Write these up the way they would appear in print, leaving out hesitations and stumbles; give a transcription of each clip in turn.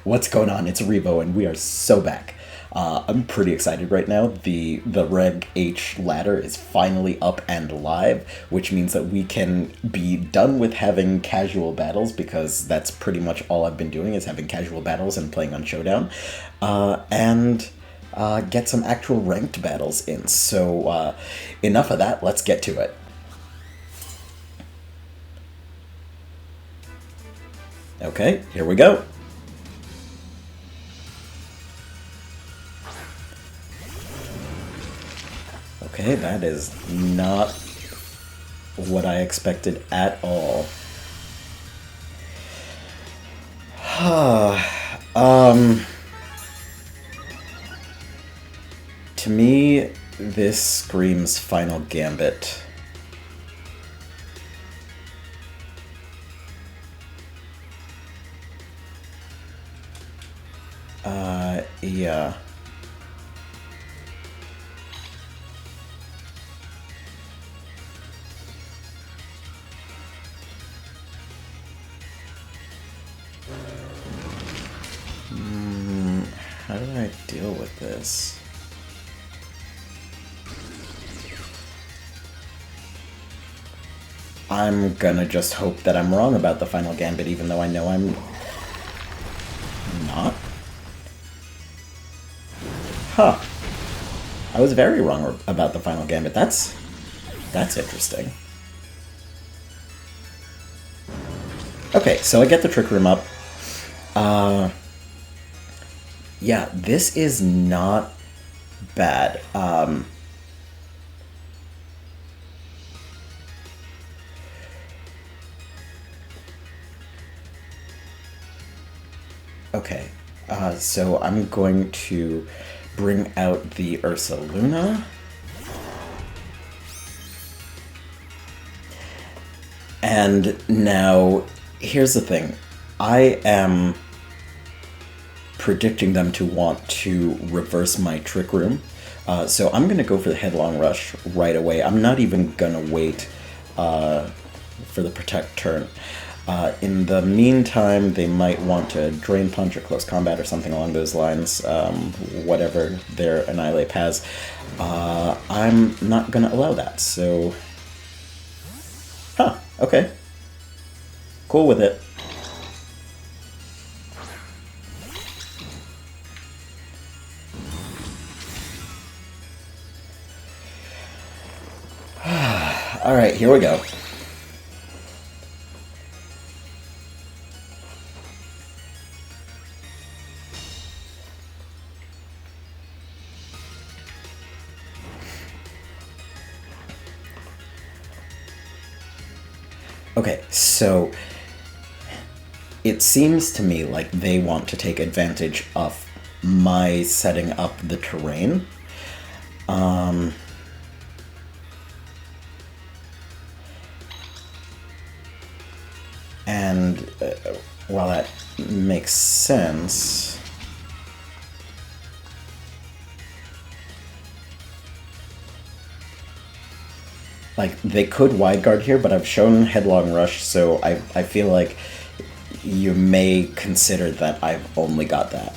What's going on? It's Revo, and we are so back. I'm pretty excited right now. The Reg H ladder is finally up and live, which means that we can be done with having casual battles, because that's pretty much all I've been doing is having casual battles and playing on Showdown, and get some actual ranked battles in. So enough of that, let's get to it. Okay, here we go. Okay, that is not what I expected at all. To me, this screams Final Gambit. Yeah. How do I deal with this? I'm gonna just hope that I'm wrong about the Final Gambit, even though I know I'm not. Huh. I was very wrong about the Final Gambit. That's interesting. Okay, so I get the Trick Room up. Yeah, this is not bad. Okay, so I'm going to bring out the Ursa Luna. And now, here's the thing. I am predicting them to want to reverse my Trick Room. So I'm going to go for the Headlong Rush right away. I'm not even going to wait for the Protect turn. In the meantime, they might want to Drain Punch or Close Combat or something along those lines, whatever their Annihilate has. I'm not going to allow that, so... Huh, okay. Cool with it. Alright, here we go. Okay, so it seems to me like they want to take advantage of my setting up the terrain. And while that makes sense, like, they could wide guard here, but I've shown Headlong Rush, so I feel like you may consider that I've only got that.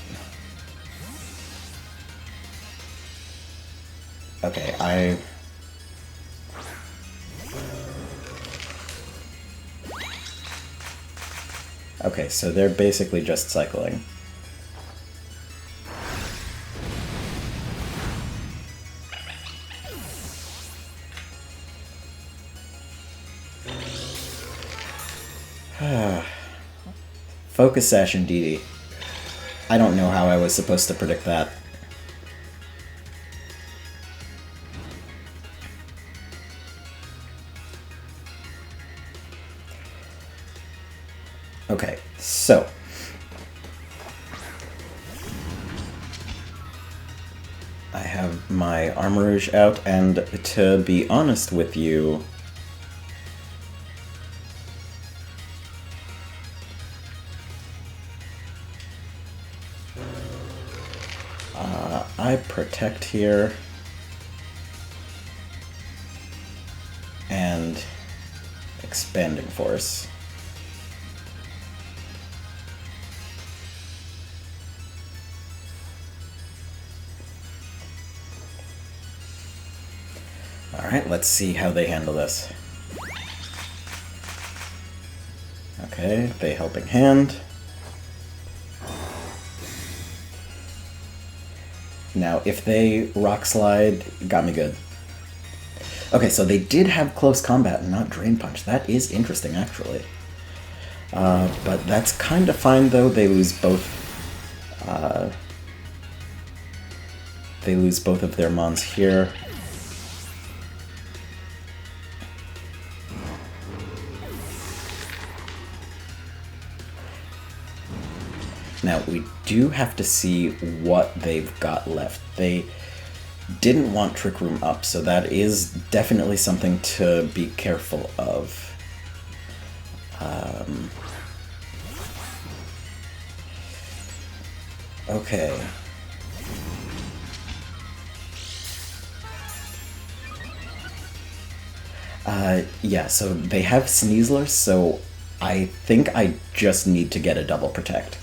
Okay, Okay, so they're basically just cycling. Focus Sash and DD. I don't know how I was supposed to predict that. Okay, so... I have my Armourouge out, and to be honest with you... I protect here, and Expanding Force. Alright, let's see how they handle this. Okay, they helping hand. Now, if they rock slide, got me good. Okay, so they did have close combat and not drain punch. That is interesting, actually. But that's kind of fine, though. They lose both. They lose both of their mons here. Now, we do have to see what they've got left. They didn't want Trick Room up, so that is definitely something to be careful of. Okay. Yeah, so they have Sneasler, so I think I just need to get a double protect.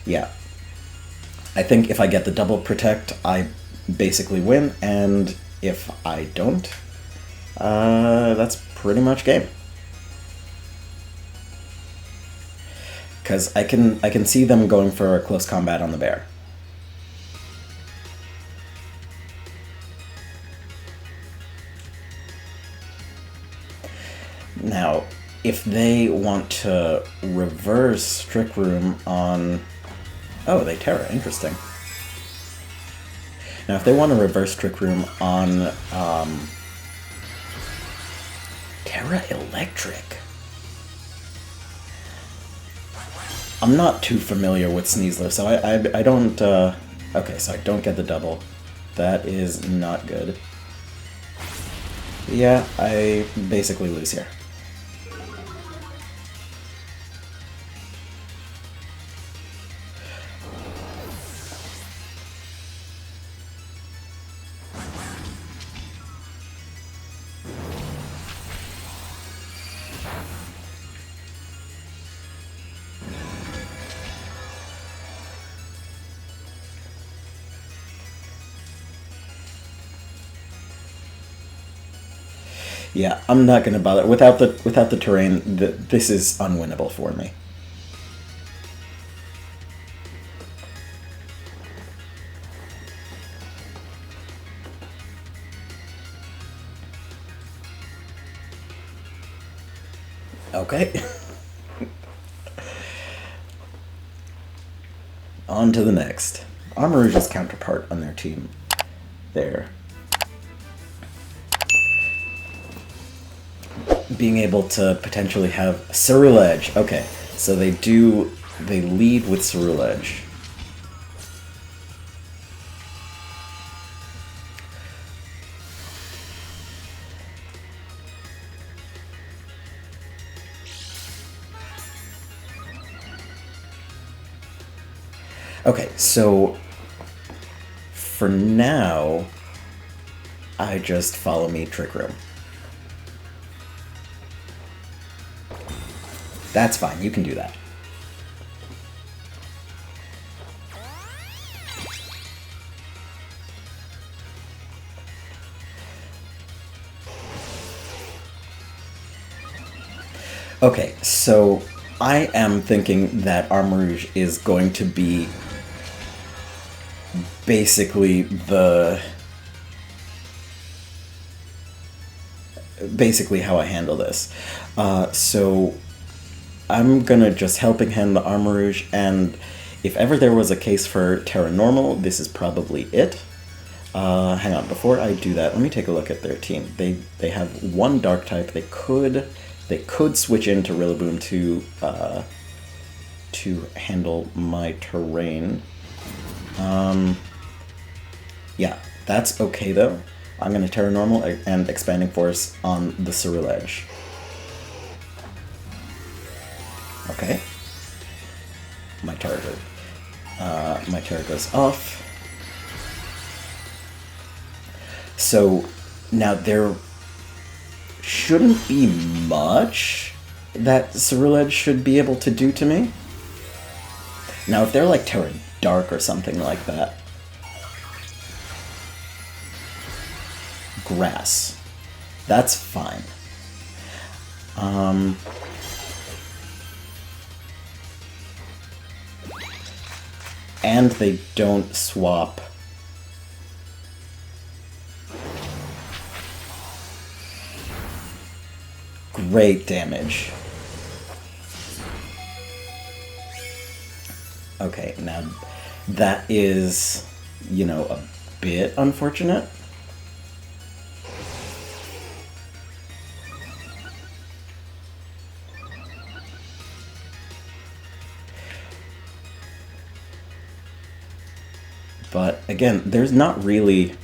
Yeah. I think if I get the double protect, I basically win, and if I don't, that's pretty much game. Because I can see them going for a close combat on the bear. Now, if they want to reverse Trick Room on... Oh, they Terra. Interesting. Now, if they want to reverse Trick Room on Terra Electric... I'm not too familiar with Sneasler, so I don't... Okay, so I don't get the double. That is not good. Yeah, I basically lose here. Yeah, I'm not gonna bother. Without the terrain, this is unwinnable for me. Okay. On to the next. Armourouge's counterpart on their team. There. Being able to potentially have Ceruledge. Okay, so they lead with Ceruledge. Okay, so for now, I just follow me Trick Room. That's fine, you can do that. Okay, so I am thinking that Armourouge is going to be basically how I handle this. So I'm gonna just helping hand the Armourouge, and if ever there was a case for Terra Normal, this is probably it. Hang on, before I do that, let me take a look at their team. They have one Dark type. They could switch into Rillaboom to handle my terrain. Yeah, that's okay though. I'm gonna Terra Normal and Expanding Force on the Ceruledge. Okay. My Terra goes off. So now there shouldn't be much that Ceruledge should be able to do to me. Now if they're like Terra Dark or something like that, grass. That's fine. And they don't swap. Great damage. Okay, now that is, you know, a bit unfortunate. But again, there's not really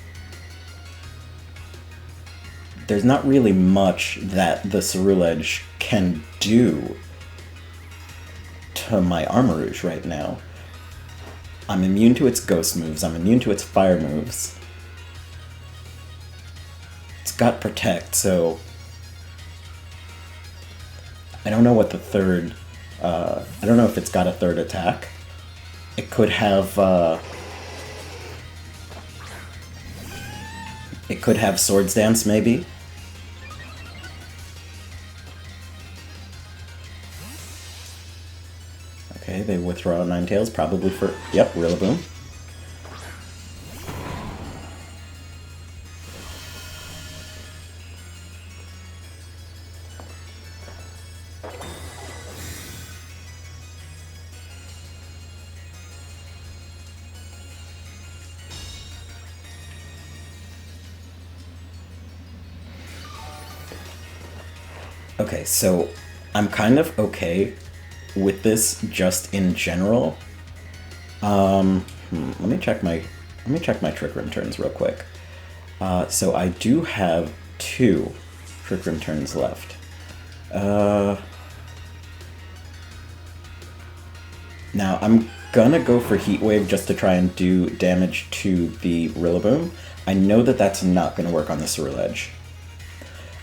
much that the Ceruledge can do to my Armarouge right now. I'm immune to its ghost moves, I'm immune to its fire moves. It's got Protect, so I don't know what the third, I don't know if it's got a third attack. It could have, Swords Dance, maybe. Okay, they withdraw Ninetales, probably for... Yep, Rillaboom. Okay, so I'm kind of okay with this just in general. Let me check my Trick Room turns real quick. So I do have 2 Trick Room turns left. Now I'm gonna go for Heat Wave just to try and do damage to the Rillaboom. I know that that's not gonna work on the Ceruledge.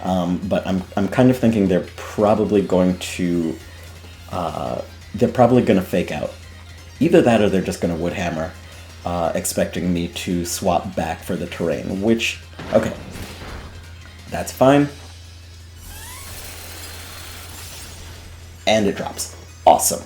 But I'm kind of thinking they're probably going to fake out. Either that or they're just going to Wood Hammer, expecting me to swap back for the terrain, which, okay, that's fine. And it drops. Awesome.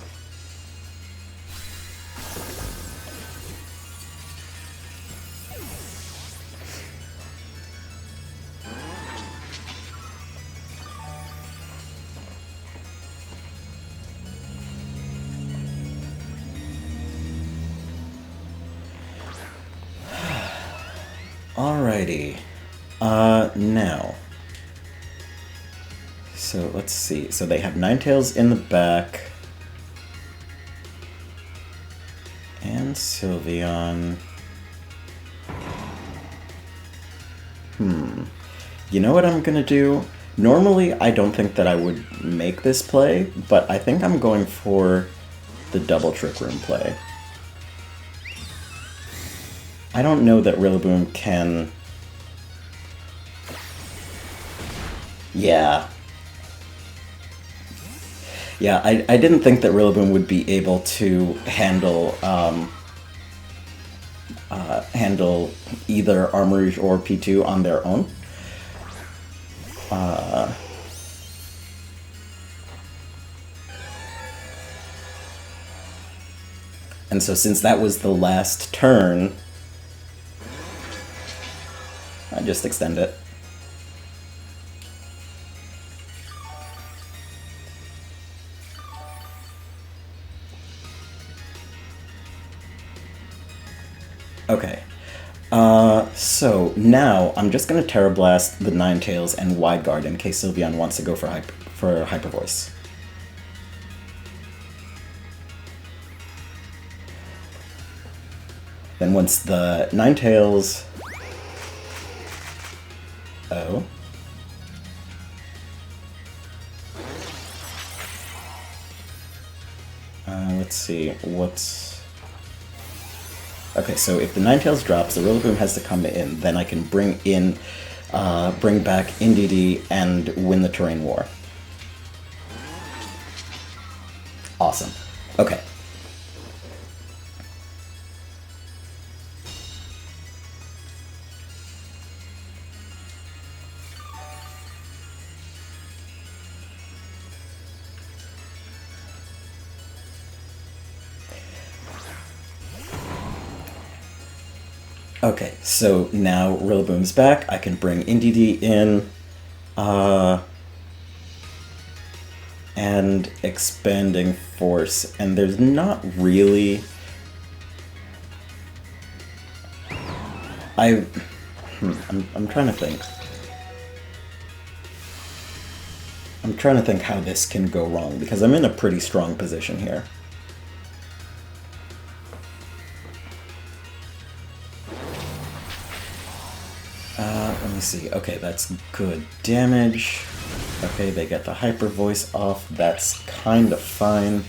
Alrighty. Now. So, let's see. So they have Ninetales in the back. And Sylveon. You know what I'm gonna do? Normally, I don't think that I would make this play, but I think I'm going for the double Trick Room play. I don't know that Rillaboom can... Yeah. Yeah, I didn't think that Rillaboom would be able to handle, handle either Armarouge or P2 on their own. And so since that was the last turn, I just extend it. Okay. So now I'm just gonna Terra Blast the Ninetales and Wide Guard in case Sylveon wants to go for Hyper Voice. Then once the Ninetales... Oh. Let's see, what's... Okay, so if the Ninetales drops, the Rillaboom has to come in, then I can bring back Indeedee and win the Terrain War. Awesome. Okay. Okay, so now Rillaboom's back. I can bring Indeedee in. And Expanding Force. And there's not really... I'm trying to think. I'm trying to think how this can go wrong, because I'm in a pretty strong position here. Let me see. Okay, that's good damage. Okay, they get the Hyper Voice off. That's kind of fine.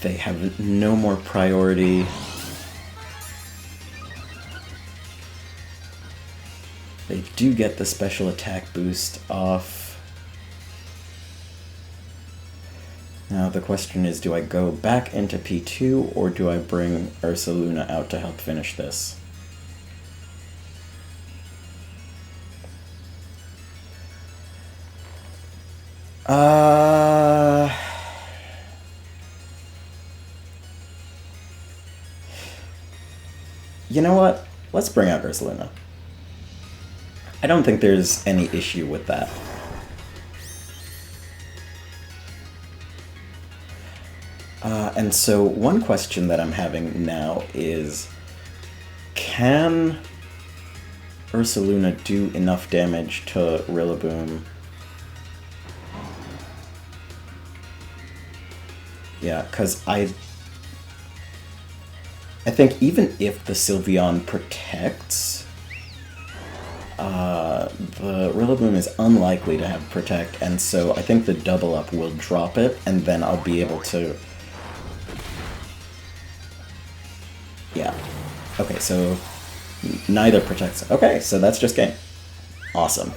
They have no more priority. They do get the special attack boost off. Now the question is, do I go back into P2 or do I bring Ursaluna out to help finish this? You know what? Let's bring out Ursaluna. I don't think there's any issue with that. And so one question that I'm having now is, can Ursaluna do enough damage to Rillaboom? Yeah, because I think even if the Sylveon protects, the Rillaboom is unlikely to have Protect, and so I think the double up will drop it, and then I'll be able to... Yeah. Okay, so neither protects. Okay, so that's just game. Awesome.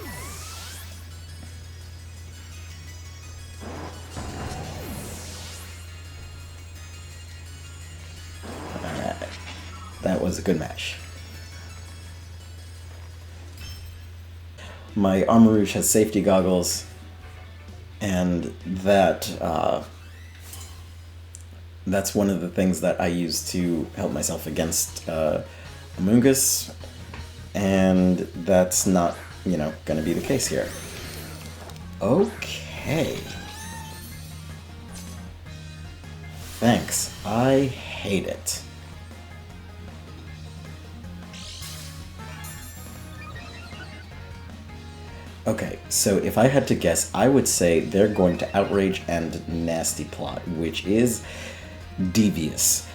Alright. That was a good match. My Armarouge has safety goggles, and that's one of the things that I use to help myself against Amoonguss, and that's not, you know, going to be the case here. Okay. Thanks. I hate it. Okay, so if I had to guess, I would say they're going to Outrage and Nasty Plot, which is devious.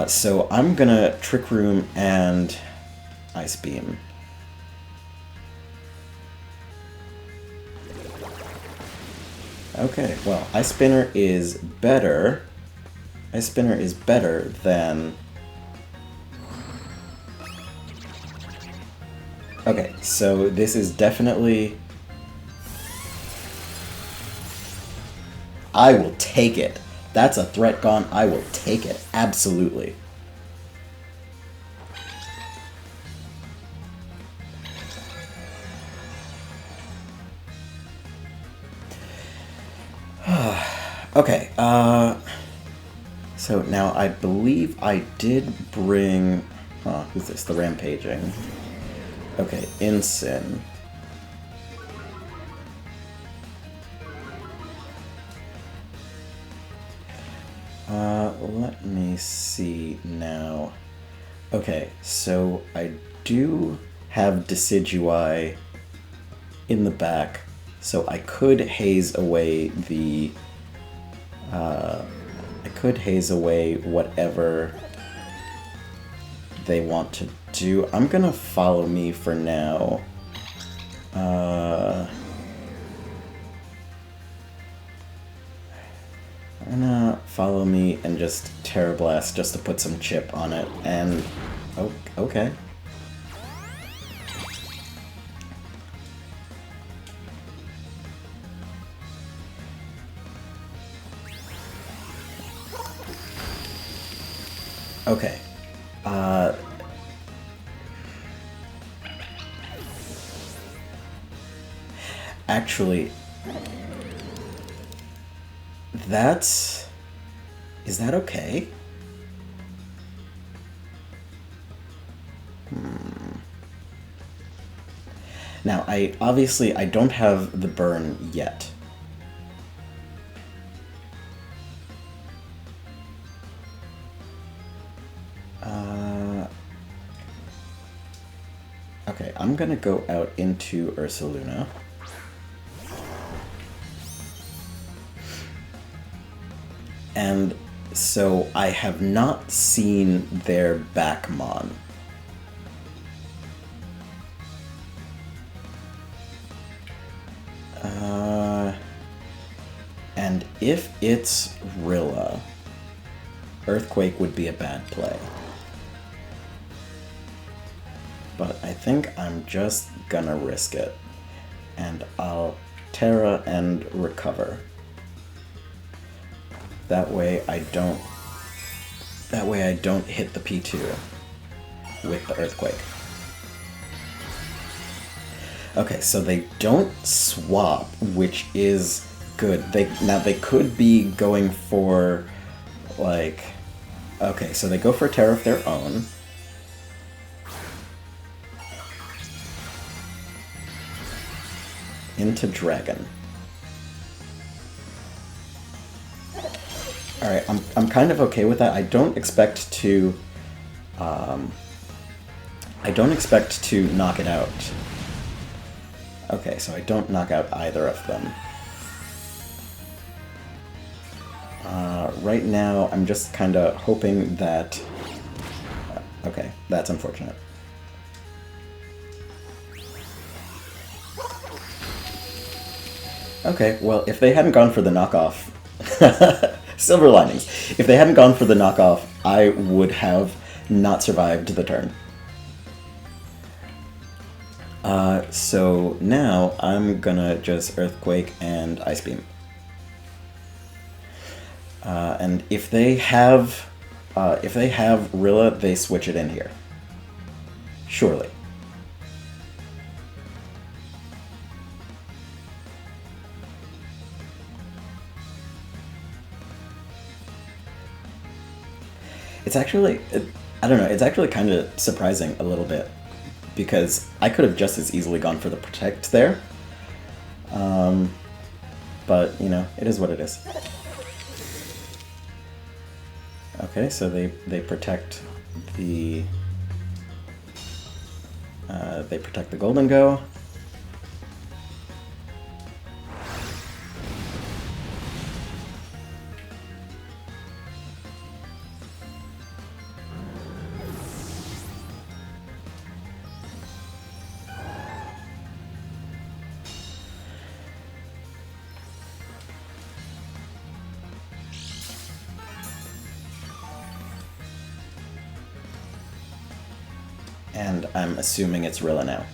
So I'm gonna Trick Room and Ice Beam. Okay, well, Ice Spinner is better. Ice Spinner is better than... Okay, so this is definitely... I will take it. That's a threat gone. I will take it. Absolutely. Okay, so now I believe I did bring... who's this? The Rampaging. Okay, Ensign. Let me see now. Okay, so I do have Decidueye in the back, so I could haze away the... I could haze away whatever they want to do. I'm gonna Follow Me for now. I'm gonna Follow Me and just Terra Blast just to put some chip on it, and... Oh, okay. Okay. Actually... That's... Is that okay? Now, I don't have the burn yet. Okay, I'm gonna go out into Ursaluna. And so I have not seen their Backmon. And if it's Rilla, Earthquake would be a bad play. But I think I'm just gonna risk it. And I'll Terra and recover. That way I don't hit the P2 with the Earthquake. Okay, so they don't swap, which is good. Now they could be going for, like... Okay, so they go for a Terra of their own. Into Dragon. Alright, I'm kind of okay with that. I don't expect to knock it out. Okay, so I don't knock out either of them. Right now, I'm just kind of hoping that... okay, that's unfortunate. Okay, well, if they hadn't gone for the knockoff... Silver linings. If they hadn't gone for the knockoff, I would have not survived the turn. So now I'm gonna just Earthquake and Ice Beam. And if they have Rilla, they switch it in here. Surely. It's actually, I don't know, it's actually kind of surprising a little bit, because I could have just as easily gone for the Protect there. But, you know, it is what it is. Okay, so they protect the... they protect the Golden Go. And I'm assuming it's Rilla now.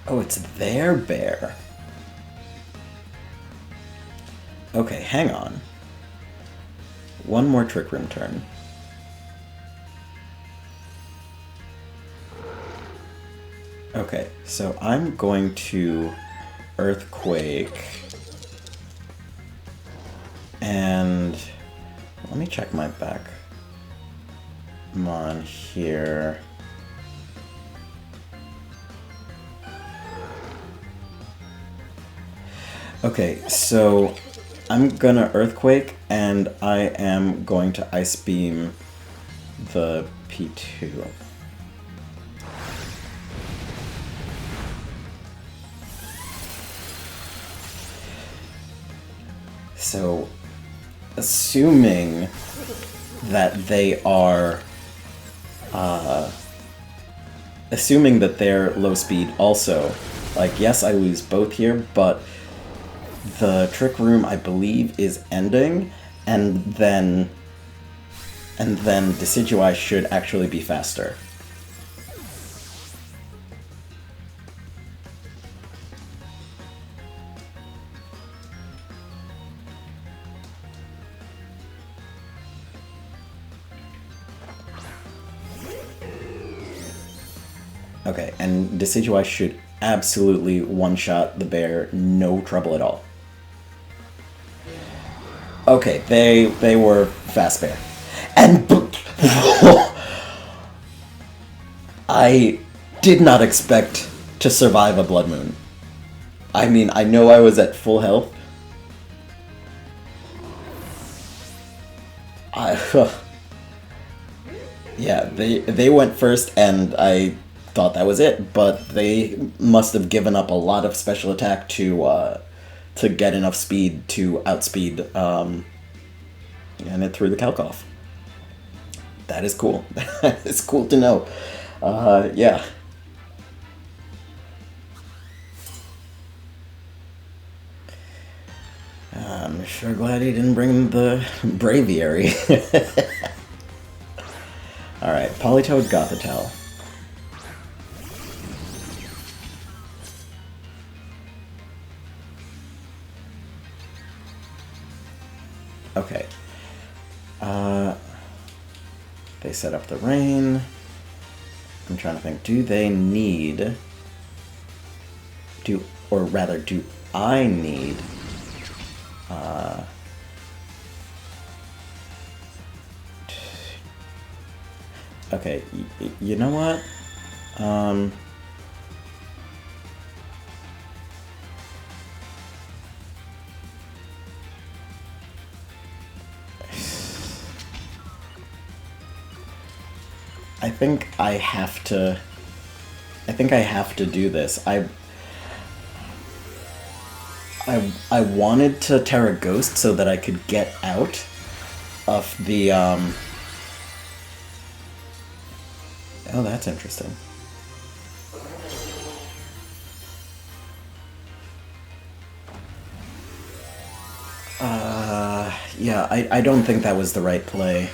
Oh, it's their bear. Okay, hang on. One more Trick Room turn. Okay, so I'm going to Earthquake. And let me check my back. Come on here. Okay, so I'm gonna Earthquake and I am going to Ice Beam the P2. So, assuming that they are, assuming that they're low speed also, like, yes, I lose both here, but the Trick Room, I believe, is ending, and then Decidueye should actually be faster. Okay, and Decidueye should absolutely one-shot the bear, no trouble at all. Okay, they were fast bear. And I did not expect to survive a Blood Moon. I mean, I know I was at full health. Yeah, they went first, and I thought that was it, but they must have given up a lot of special attack to get enough speed to outspeed, and it threw the calc off. That is cool. That is cool to know. Yeah. I'm sure glad he didn't bring the Braviary. Alright, Politoed Gothitelle. Okay. They set up the rain. I'm trying to think, do they need... do I need... okay, you know what? I think I have to do this. I wanted to Terra Ghost so that I could get out of the Oh, that's interesting. Yeah, I don't think that was the right play.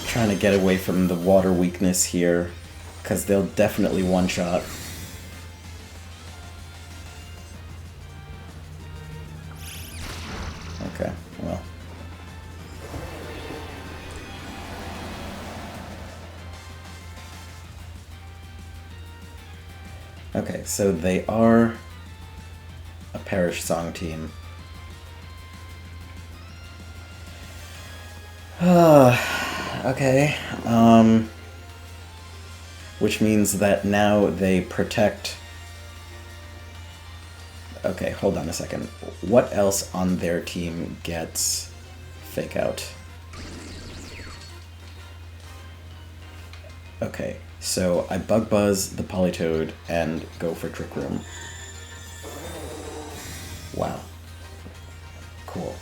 Trying to get away from the water weakness here, because they'll definitely one-shot. Okay, well. Okay, so they are a Parish Song team. Okay, which means that now they protect... Okay, hold on a second. What else on their team gets Fake Out? Okay, so I Bug Buzz the Politoed and go for Trick Room. Wow. Cool.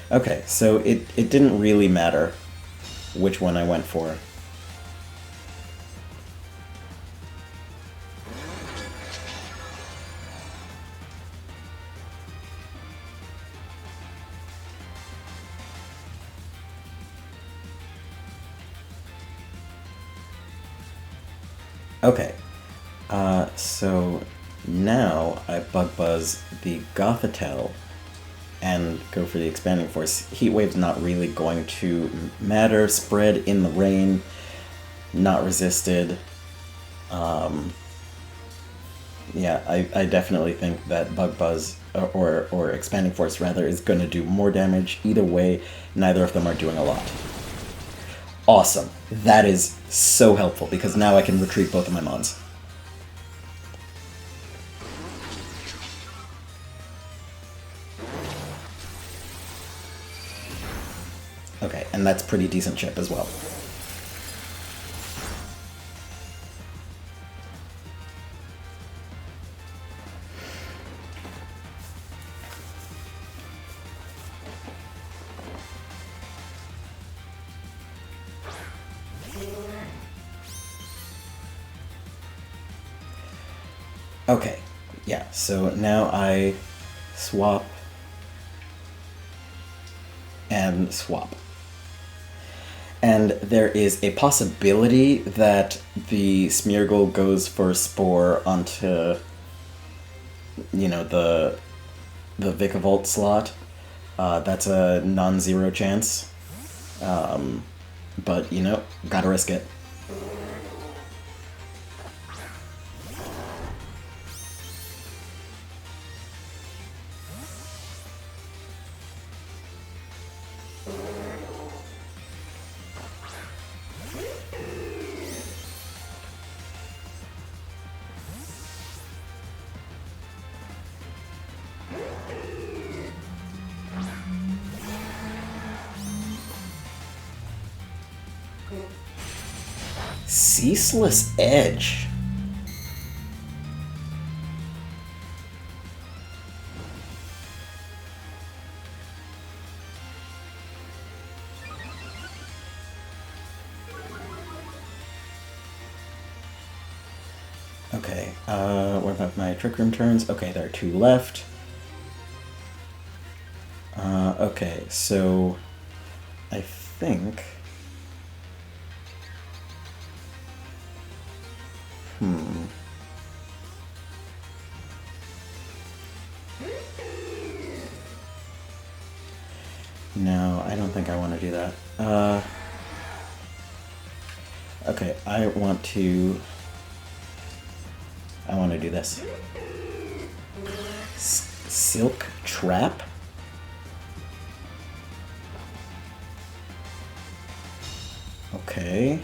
Okay, so it didn't really matter which one I went for. Okay, so now I Bug Buzz the Gothitelle and go for the Expanding Force. Heat Wave's not really going to matter. Spread in the rain, not resisted. Yeah, I definitely think that Bug Buzz, or Expanding Force rather, is going to do more damage. Either way, neither of them are doing a lot. Awesome. That is so helpful, because now I can retreat both of my mons. Okay, and that's pretty decent chip as well. Okay, yeah, so now I swap and swap. And there is a possibility that the Smeargle goes for Spore onto, you know, the Vikavolt slot. That's a non-zero chance. But, you know, gotta risk it. Ceaseless Edge. Okay, what about my Trick Room turns? Okay, there are 2 left. Okay, so I think... No, I don't think I want to do that. Okay, I want to do this. Silk Trap? Okay.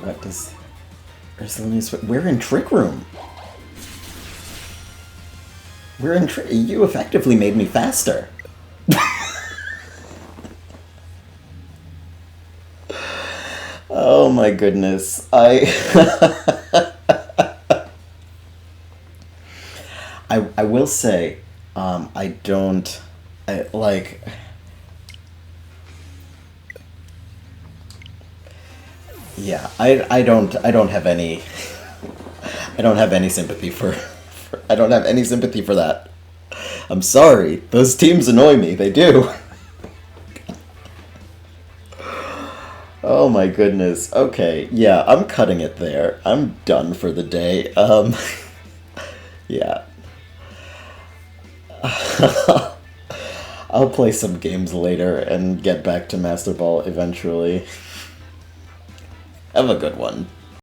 What does... We're in Trick Room! You effectively made me faster! Oh my goodness. I will say, I don't... like... Yeah, I don't have any... I don't have any sympathy I don't have any sympathy for that. I'm sorry. Those teams annoy me. They do. Oh my goodness. Okay, yeah, I'm cutting it there. I'm done for the day. Yeah. I'll play some games later and get back to Master Ball eventually. Have a good one.